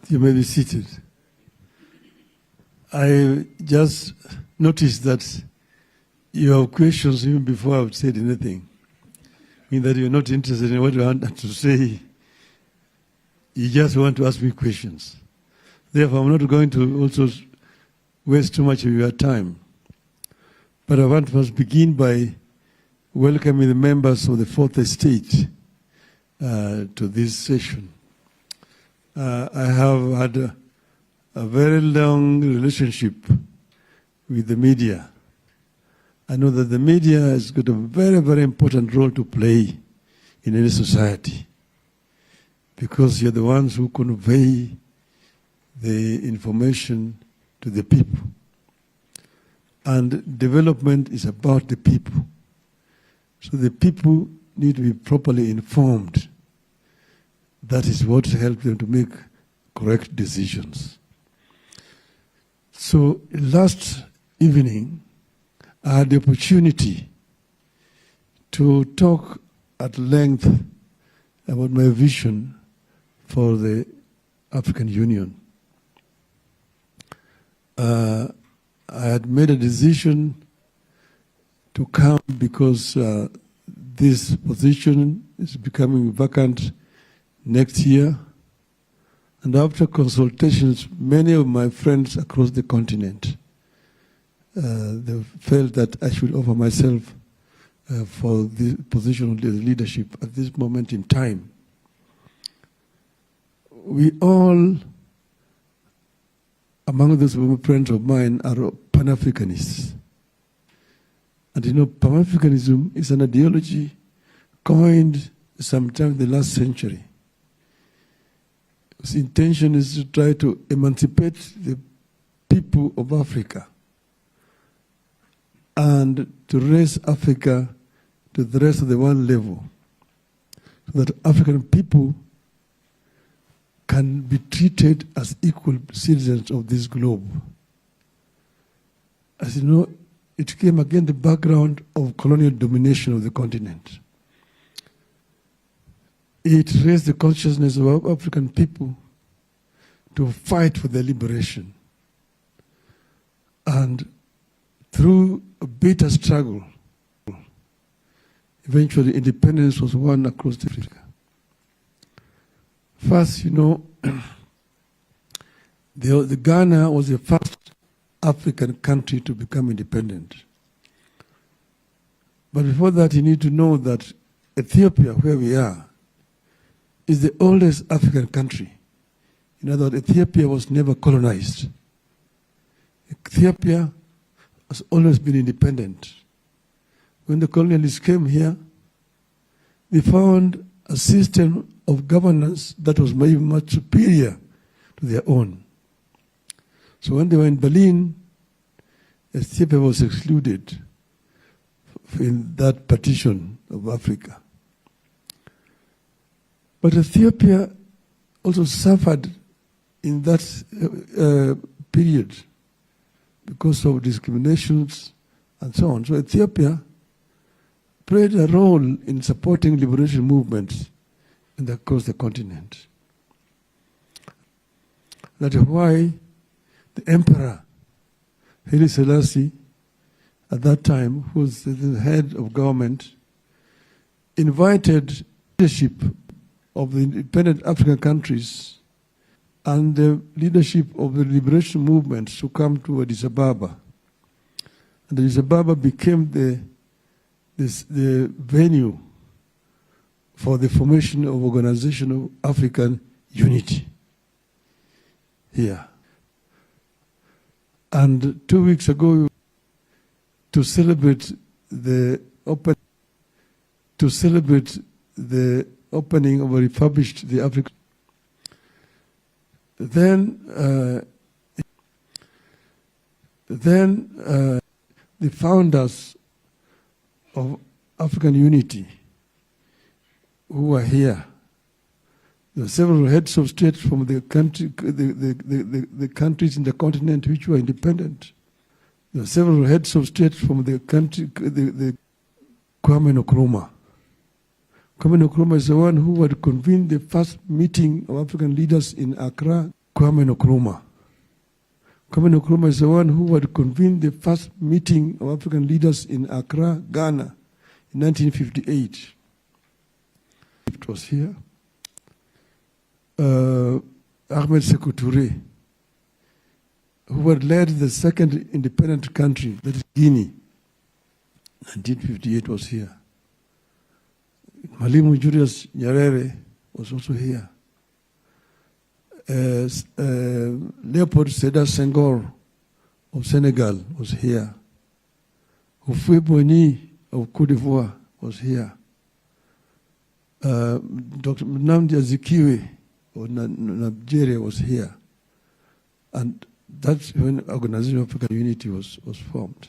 You may be seated. I just noticed that you have questions even before I've said anything. I mean that you're not interested in what I want to say. You just want to ask me questions. Therefore, I'm not going to also waste too much of your time. But I want to first begin by welcoming the members of the Forthe estate to this session. I have had a very long relationship with the media. I know that the media has got a very, very important role to play in any society because you're the ones who convey the information to the people. And development is about the people. So the people need to be properly informed. That is what helps them to make correct decisions. So last evening, I had the opportunity to talk at length about my vision for the African Union. I had made a decision to come because this position is becoming vacant next year. And after consultations, many of my friends across the continent, they felt that I should offer myself for the position of leadership at this moment in time. We all, among those friends of mine, are Pan-Africanists. And you know, Pan-Africanism is an ideology coined sometime in the last century. Its intention is to try to emancipate the people of Africa and to raise Africa to the rest of the world level so that African people can be treated as equal citizens of this globe. As you know, it came against the background of colonial domination of the continent. It raised the consciousness of African people to fight for their liberation. And through a bitter struggle, eventually independence was won across Africa. First, you know, the Ghana was the first African country to become independent. But before that, you need to know that Ethiopia, where we are, is the oldest African country. In other words, Ethiopia was never colonized. Ethiopia has always been independent. When the colonialists came here, they found a system of governance that was even much superior to their own. So when they were in Berlin, Ethiopia was excluded in that partition of Africa. But Ethiopia also suffered in that period because of discriminations and so on. So Ethiopia played a role in supporting liberation movements across the continent. That is why the Emperor Haile Selassie, at that time, who was the head of government, invited leadership of the independent African countries and the leadership of the liberation movements to come to Addis Ababa. And Addis Ababa became the venue for the formation of Organization of African Unity here. And 2 weeks ago, to celebrate the opening of a refurbished the African. Then the founders of African Unity who were here. There were several heads of state from the country, the countries in the continent which were independent. There were several heads of state from the country, the Kwame Nkrumah. Kwame Nkrumah is the one who had convened the first meeting of African leaders in Accra Kwame Nkrumah. Kwame Nkrumah is the one who had convened the first meeting of African leaders in Accra, Ghana, in 1958. It was here. Ahmed Sekou Touré, who had led the second independent country, that is Guinea, 1958, was here. Mwalimu Julius Nyerere was also here. Leopold Sédar Senghor of Senegal was here. Houphouët-Boigny of Cote d'Ivoire was here. Dr. Nnamdi Azikiwe of Nigeria was here. And that's when Organization of African Unity was formed.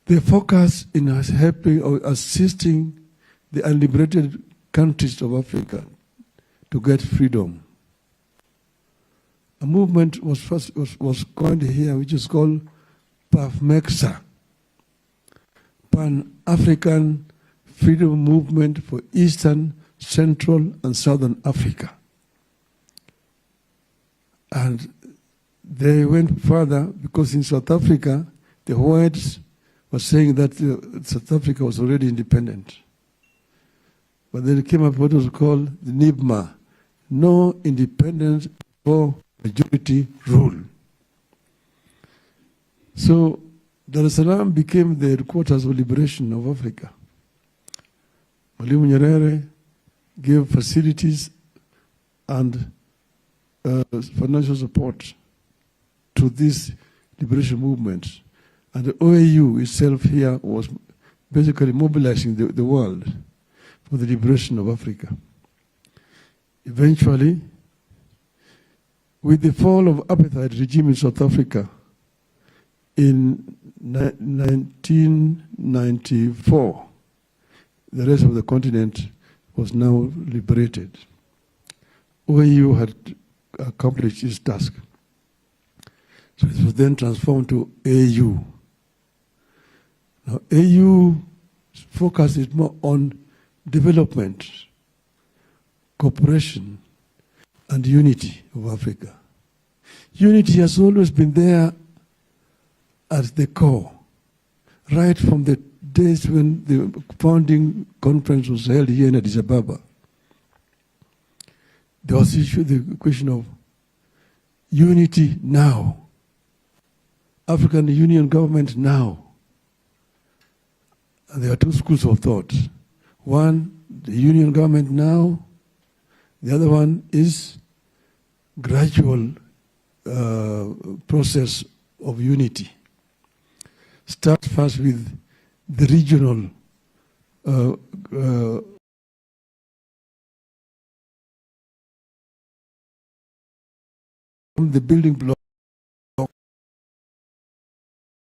They focus in helping or assisting the unliberated countries of Africa to get freedom. A movement was coined here, which is called PAFMEXA, Pan-African Freedom Movement for Eastern, Central, and Southern Africa. And they went further because in South Africa, the whites were saying that South Africa was already independent. But then it came up what was called the NIBMA, No Independence for Majority Rule. So Dar es Salaam became the headquarters of liberation of Africa. Mwalimu Nyerere gave facilities and financial support to this liberation movement. And the OAU itself here was basically mobilizing the world for the liberation of Africa. Eventually, with the fall of apartheid regime in South Africa in 1994, the rest of the continent was now liberated. OAU had accomplished its task. So it was then transformed to AU. Now, AU focus is more on development, cooperation, and unity of Africa. Unity has always been there at the core, right from the days when the founding conference was held here in Addis Ababa. There was the question of unity now, African Union government now. And there are two schools of thought. One, the union government now. The other one is gradual process of unity. Start first with the regional the building block